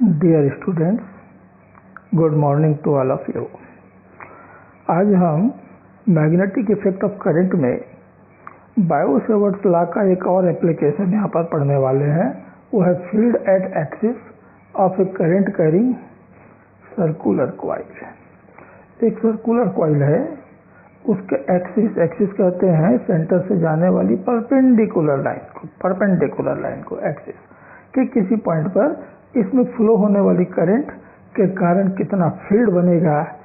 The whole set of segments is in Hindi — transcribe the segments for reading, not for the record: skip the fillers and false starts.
Dear students, good morning to all of you. आज हम मैग्नेटिक इफेक्ट ऑफ करंट में बायो-सेवर्ट्स लॉ का एक और एप्लीकेशन यहाँ पर पढ़ने वाले हैं। वो है field at axis of A current carrying circular coil. एक सर्कुलर कॉइल है, उसके एक्सिस कहते हैं सेंटर से जाने वाली परपेंडिकुलर लाइन को एक्सिस के किसी पॉइंट पर इसमें फ्लो होने वाली करंट के कारण कितना फील्ड बनेगा,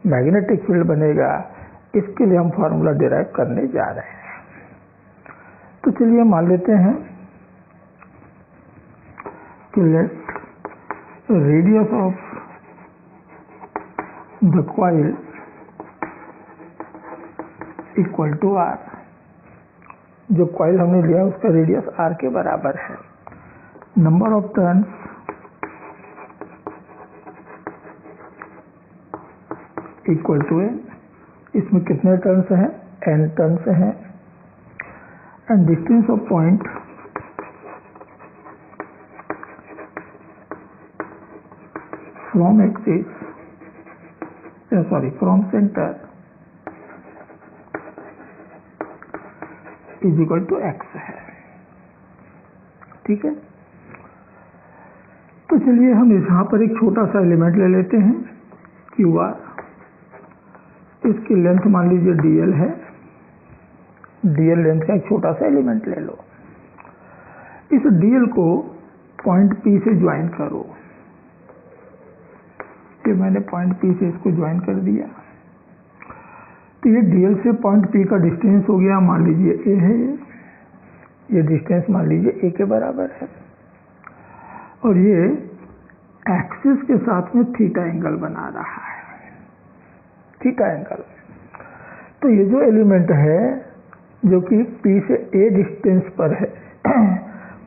मैग्नेटिक फील्ड बनेगा, इसके लिए हम फार्मूला डिराइव करने जा रहे हैं। तो चलिए मान लेते हैं कि let radius of the coil equal to R. जो कॉइल हमने लिया उसका रेडियस आर के बराबर है। Number of turns equal to N. इसमें कितने टर्न्स हैं? एन टर्न्स हैं। And distance of point from axis from centre is equal to X है। ठीक है, तो चलिए हम यहाँ पर एक छोटा सा एलिमेंट ले लेते हैं क्यू आर। इसकी लेंथ मान लीजिए dl है। dl लेंथ का एक छोटा सा एलिमेंट ले लो। इस dl को पॉइंट P से ज्वाइन करो। कि मैंने पॉइंट P से इसको ज्वाइन कर दिया, तो ये dl से पॉइंट P का डिस्टेंस हो गया, मान लीजिए a है। ये डिस्टेंस मान लीजिए a के बराबर है, और ये एक्सिस के साथ में थीटा एंगल बना रहा है, थीटा एंगल। तो ये जो एलिमेंट है जो कि P से a डिस्टेंस पर है,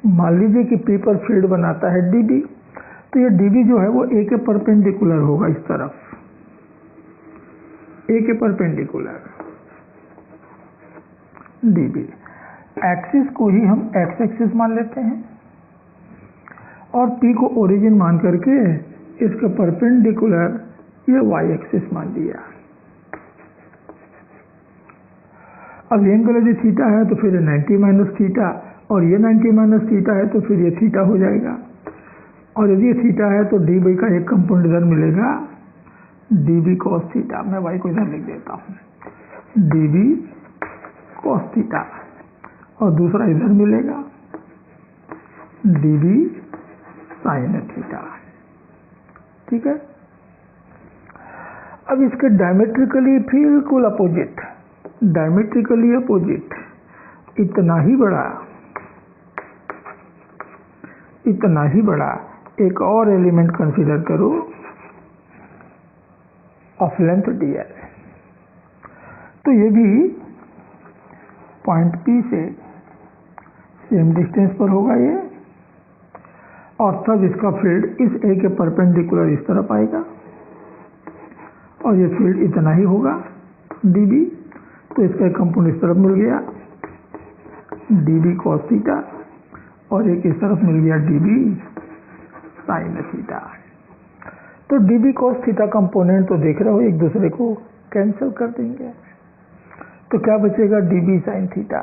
मान लीजिए कि P पर फील्ड बनाता है dB, तो ये dB जो है वो a के परपेंडिकुलर होगा, इस तरफ a के परपेंडिकुलर dB। एक्सिस को ही हम x एक्सिस मान लेते हैं और P को ओरिजिन मान करके इसके परपेंडिकुलर ये y एक्सिस मान लिया। अब एंगल यदि थीटा है तो फिर 90 माइनस थीटा, और ये 90 माइनस थीटा है तो फिर ये थीटा हो जाएगा। और यदि ये थीटा है तो डी बाई का एक कंपोनेंट इधर मिलेगा, dB cos थीटा। मैं y को इधर लिख देता हूँ, dB cos थीटा, और दूसरा इधर मिलेगा dB sin थीटा। ठीक है, अब इसके डायमेट्रिकली बिल्कुल अपोजिट, डायमेट्रिकली अपोजिट इतना ही बड़ा एक और एलिमेंट कंसीडर करो ऑफ लेंथ dl। तो ये भी पॉइंट P से सेम डिस्टेंस पर होगा ये, और तब इसका फील्ड इस A के परपेंडिकुलर इस तरफ आएगा, और ये फील्ड इतना ही होगा dB। तो इसका एक कंपोनेंट इस तरफ मिल गया dB cos थीटा, और एक इस तरफ मिल गया dB sin थीटा। तो dB cos थीटा कंपोनेंट तो देख रहे हो एक दूसरे को कैंसिल कर देंगे, तो क्या बचेगा dB sin थीटा।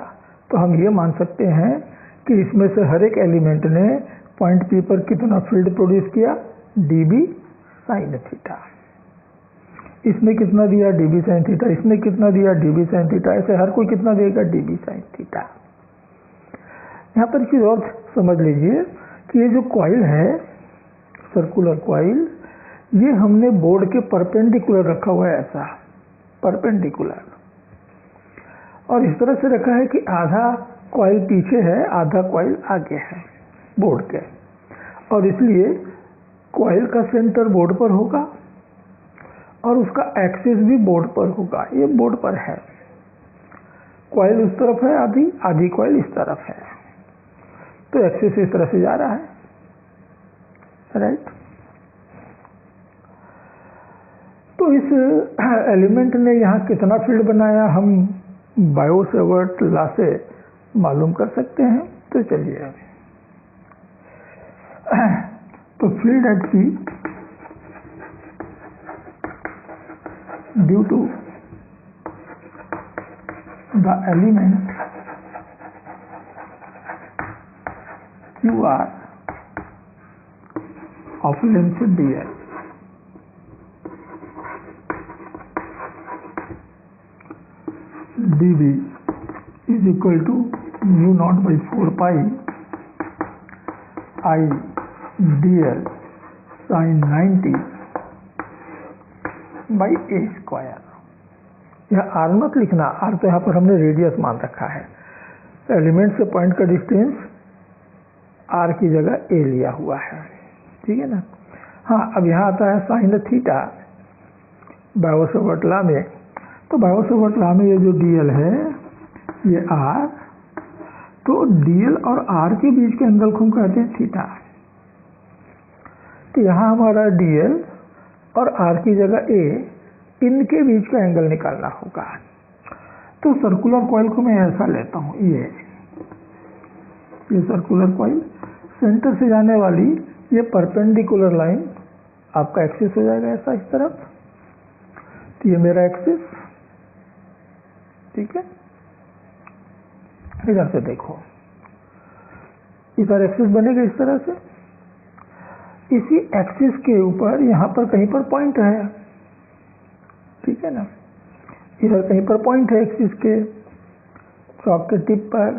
तो हम ये मान सकते हैं कि इसमें से हर एक एलिमेंट ने पॉइंट P पर कितना फील्ड प्रोड्यूस किया, dB sin थीटा। इसने कितना दिया, dB sin थीटा। इसने कितना दिया, dB sin थीटा। ऐसे हर कोई कितना देगा, dB sin थीटा। यहाँ पर चीज और समझ लीजिए कि ये जो कॉइल है, सर्कुलर कॉइल, ये हमने बोर्ड के परपेंडिकुलर रखा हुआ है, ऐसा परपेंडिकुलर, और इस तरह से रखा है कि आधा कॉइल पीछे है, आधा कॉइल आगे है बोर्ड के, और इसलिए कॉइल का सेंटर बोर्ड पर होगा और उसका एक्सिस भी बोर्ड पर होगा। ये बोर्ड पर है, कॉइल उस तरफ है, आधी कॉइल इस तरफ है, तो एक्सिस इस तरह से जा रहा है, राइट। तो इस एलिमेंट ने यहाँ कितना फील्ड बनाया हम बायो-सेवर्ट लॉ से मालूम कर सकते हैं। तो चलिए तो field at P due to the element QR of length dl dV is equal to mu naught by 4 pi I dl sin 90 by a square. यह r मत लिखना, r तो यहाँ पर हमने रेडियस मान रखा है, एलिमेंट से पॉइंट का डिस्टेंस r की जगह a लिया हुआ है, ठीक है ना। हाँ, अब यहाँ आता है साइन थीटा बायो-सेवर्ट लॉ में। तो बायो-सेवर्ट लॉ में ये जो dl है ये r, तो dl और r के बीच के एंगल को हम कहते हैं थीटा। तो यहाँ हमारा dl और r की जगह a, इनके बीच का एंगल निकालना होगा। तो सर्कुलर कॉइल को मैं ऐसा लेता हूँ, ये सर्कुलर कॉइल, सेंटर से जाने वाली ये परपेंडिकुलर लाइन आपका एक्सिस हो जाएगा ऐसा इस तरफ। तो ये मेरा एक्सिस, ठीक है। इधर से देखो, इधर एक्सिस बनेगा इस तरह से। इसी एक्सिस के ऊपर यहाँ पर कहीं पर पॉइंट है, ठीक है ना। इधर कहीं पर पॉइंट है एक्सिस के, चौक के टिप पर,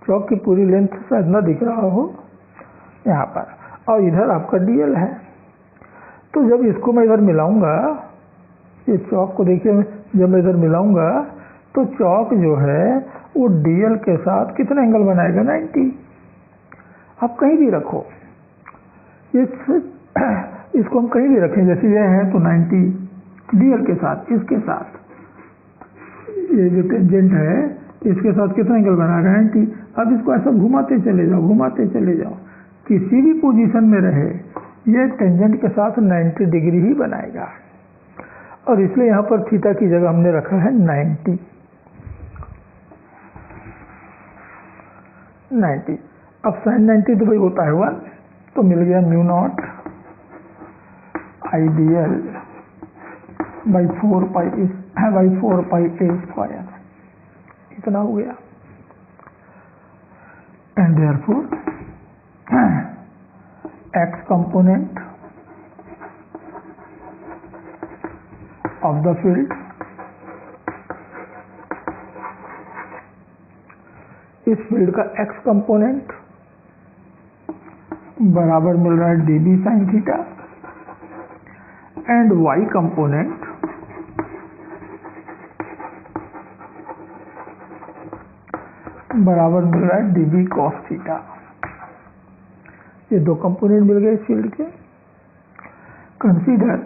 चौक की पूरी लेंथ शायद न दिख रहा हो यहाँ पर, और इधर आपका डीएल है। तो जब इसको मैं इधर मिलाऊंगा, ये चौक को देखिए, जब मैं इधर मिलाऊंगा तो चौक जो है वो डीएल के साथ कितना एंगल बनाएगा, 90। आप कहीं भी रखो, इसको हम कहीं भी रखें, जैसे ये है तो 90 डीएल के साथ, इसके साथ ये जो टेंजेंट है इसके साथ कितना एंगल बनाएगा, 90। अब इसको ऐसा घुमाते चले जाओ, घुमाते चले जाओ, किसी भी पोजीशन में रहे ये टेंजेंट के साथ 90 डिग्री ही बनाएगा। और इसलिए यहाँ पर थीटा की जगह हमने रखा है 90। अब साइन 90 तो भाई होता है 1, तो मिल गया mu naught I D L by 4 pi a square, इतना हो गया। And therefore x component of the field, इस फील्ड का एक्स कंपोनेंट बराबर मिल रहा है dB sine theta, and y component बराबर मिल रहा है dB कॉस थीटा। ये दो कंपोनेंट मिल गए इस फील्ड के। Consider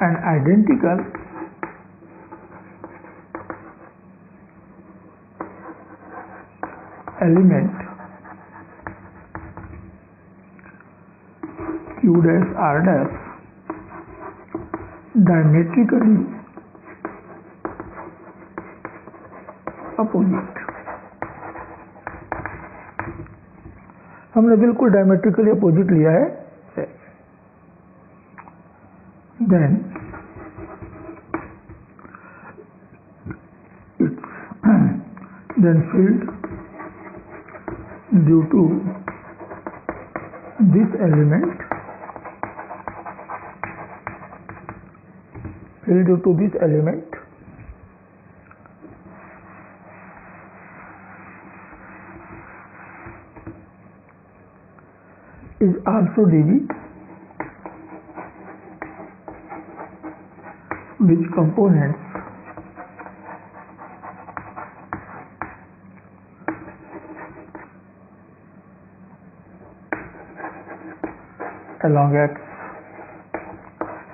N identical element Q dash R dash diametrically opposite। हमने बिल्कुल डायमेट्रिकली अपोजिट लिया है। then field due to this element is also dB, which components along x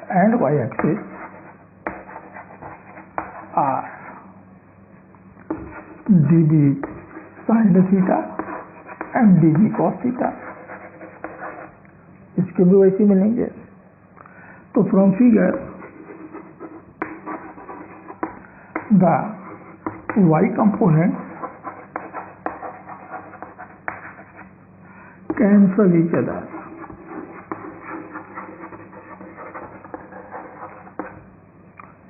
and y axis are dB sin theta and dB cos theta। इसके भी वैसे मिलेंगे। तो from figure the y component cancel each other.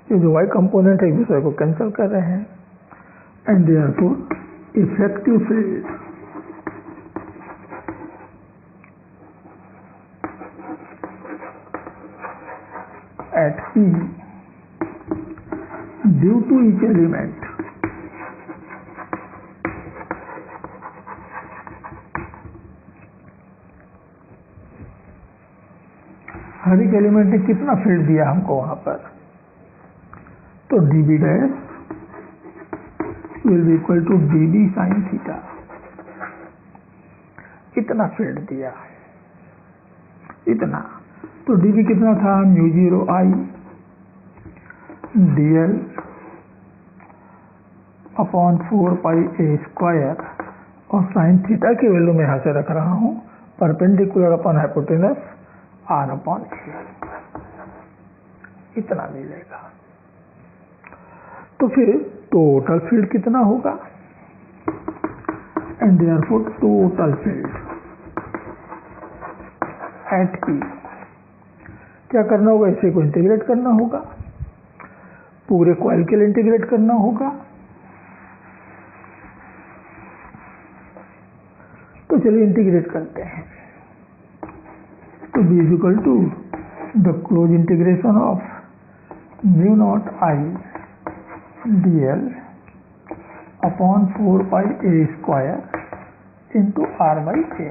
ये जो y कंपोनेंट है एक दूसरे को कैंसिल कर रहे हैं, and therefore effective field at P due to each element हर एक एलिमेंट ने कितना फील्ड दिया हमको वहां पर, तो dB dash will be equal to dB sin theta, इतना फील्ड दिया, इतना। तो dB कितना था, μ0 I dl upon 4 pi a square, और साइन थीटा की वैल्यू मैं यहां से रख रहा हूं perpendicular upon hypotenuse r upon a, इतना मिलेगा। तो फिर टोटल फील्ड कितना होगा, and therefore total field at P, क्या करना होगा, इसे को इंटीग्रेट करना होगा, पूरे कॉइल के लिए इंटीग्रेट करना होगा। तो चलिए इंटीग्रेट करते हैं। तो B is equal to the close integration of μ0 I dl upon 4 pi a square into r by a।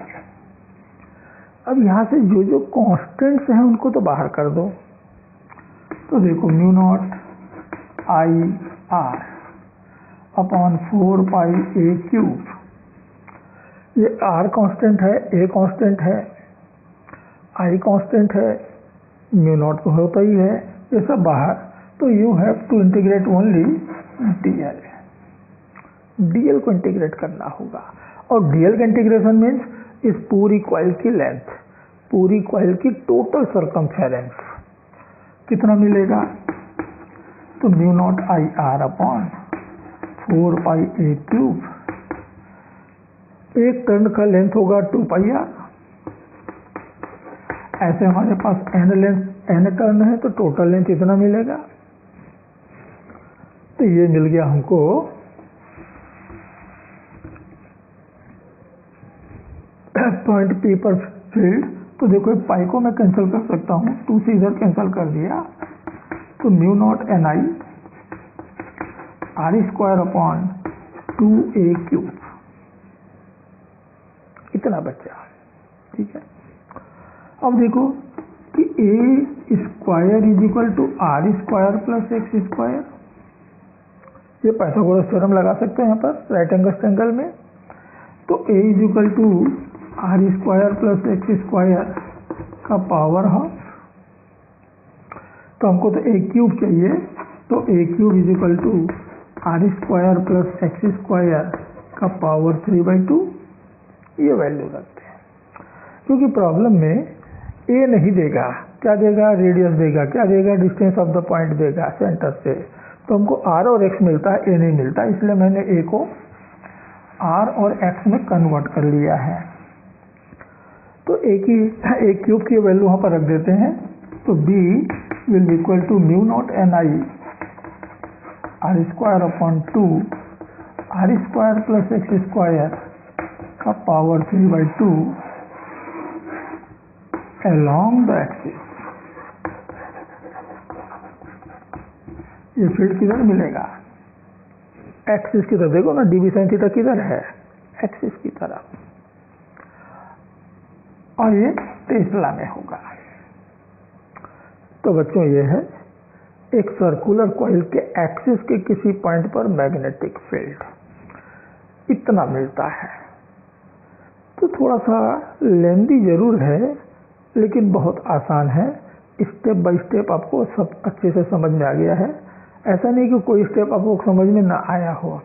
अब यहां से जो जो कॉन्स्टेंट्स हैं उनको तो बाहर कर दो। तो देखो μ0 I r upon 4 pi a cube, ये r कांस्टेंट है, a कांस्टेंट है, I कांस्टेंट है, μ0 तो होता ही है, ये सब बाहर। तो you have to integrate only dl, dl को इंटीग्रेट करना होगा। और dl का इंटीग्रेशन मीन्स इस पूरी कॉइल की लेंथ, पूरी कॉइल की टोटल सरकमफेरेंस कितना मिलेगा, तो μ0 I r upon 4 pi a cube, एक टर्न का लेंथ होगा 2 पाई r, ऐसे हमारे पास n टर्न है तो टोटल लेंथ इतना मिलेगा। तो ये मिल गया हमको पॉइंट P पर फील्ड। तो देखो पाई को मैं कैंसिल कर सकता हूँ, 2 से इधर कैंसिल कर दिया, तो μ0 Ni r square upon 2a cube, इतना बचा। ठीक है, अब देखो कि a square is equal to r square plus x square, ये पाइथागोरस थ्योरम लगा सकते हैं यहाँ पर राइट एंगल ट्रायंगल में। तो a is equal to r square plus x square का पावर हाफ, तो हमको तो a क्यूब चाहिए, तो a cube is equal to r square plus x square का पावर 3/2, ये वैल्यू रखते हैं। क्योंकि प्रॉब्लम में a नहीं देगा, क्या देगा, रेडियस देगा, क्या देगा, डिस्टेंस ऑफ द पॉइंट देगा सेंटर से। तो हमको r और x मिलता है, a नहीं मिलता, इसलिए मैंने a को r और x में कन्वर्ट कर लिया है। तो a क्यूब की वैल्यू वहां पर रख देते हैं। तो b will be equal to μ0 Ni r square upon 2 r square plus x square का पावर 3/2 along the axis। ये फील्ड किधर मिलेगा, एक्सिस की तरफ। देखो ना dB sin थीटा किधर है, एक्सिस की तरफ, और ये टेस्ला में होगा। तो बच्चों ये है एक सर्कुलर कॉइल के एक्सिस के किसी पॉइंट पर मैग्नेटिक फील्ड, इतना मिलता है। तो थोड़ा सा लेंदी जरूर है, लेकिन बहुत आसान है, स्टेप बाय स्टेप आपको सब अच्छे से समझ में आ गया है। ऐसा नहीं कि कोई स्टेप आपको समझ में ना आया हो,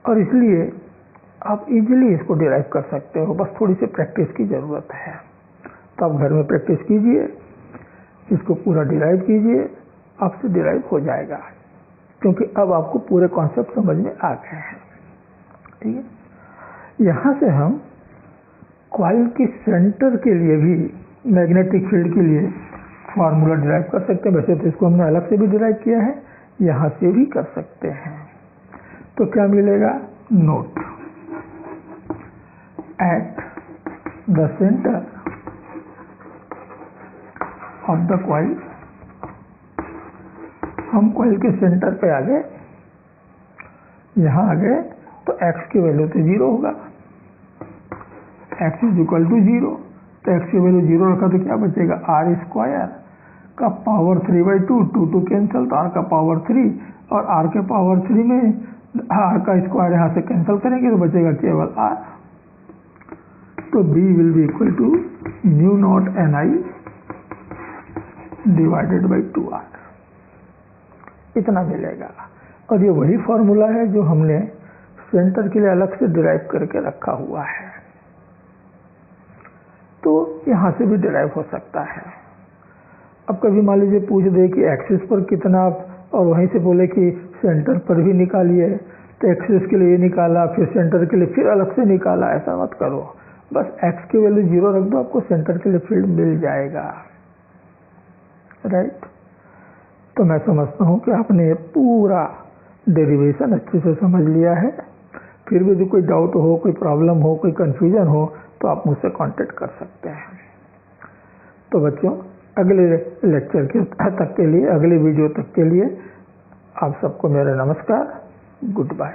और इसलिए आप इजीली इसको डिराइव कर सकते हो, बस थोड़ी सी प्रैक्टिस की ज़रूरत है। तो आप घर में प्रैक्टिस कीजिए, इसको पूरा डिराइव कीजिए, आपसे डिराइव हो जाएगा, क्योंकि अब आपको पूरे कॉन्सेप्ट समझ में आ गए हैं। ठीक है, यहाँ से हम कॉइल के सेंटर के लिए भी मैग्नेटिक फील्ड के लिए फार्मूला डिराइव कर सकते हैं। वैसे तो इसको हमने अलग से भी डिराइव किया है, यहाँ से भी कर सकते हैं। तो क्या मिलेगा? Note at the centre of the coil, हम कॉइल के सेंटर पे आ गए, यहाँ आ गए तो x की वैल्यू तो 0 होगा, x इज इक्वल टू 0। तो x की वैल्यू 0 रखा तो क्या बचेगा? r स्क्वायर का पावर 3/2, 2 कैंसल, तो r का पावर 3, और r के पावर 3 में r का स्क्वायर यहाँ से कैंसिल करेंगे तो बचेगा केवल r। तो B will be equal to mu naught Ni divided by 2r, इतना मिलेगा। और ये वही फॉर्मूला है जो हमने सेंटर के लिए अलग से डिराइव करके रखा हुआ है, तो यहाँ से भी डिराइव हो सकता है। अब कभी मान लीजिए पूछ दे कि एक्सिस पर कितना, और वहीं से बोले कि सेंटर पर भी निकालिए, तो एक्सिस के लिए निकाला, फिर सेंटर के लिए फिर अलग से निकाला, ऐसा मत करो। बस x की वैल्यू 0 रख दो, आपको सेंटर के लिए फील्ड मिल जाएगा, राइट। तो मैं समझता हूँ कि आपने पूरा डेरिवेशन अच्छे से समझ लिया है। फिर भी यदि कोई डाउट हो, कोई प्रॉब्लम हो, कोई कन्फ्यूजन हो, तो आप मुझसे कांटेक्ट कर सकते हैं। तो बच्चों, अगले लेक्चर तक के लिए, अगले वीडियो तक के लिए आप सबको मेरा नमस्कार, गुड बाय।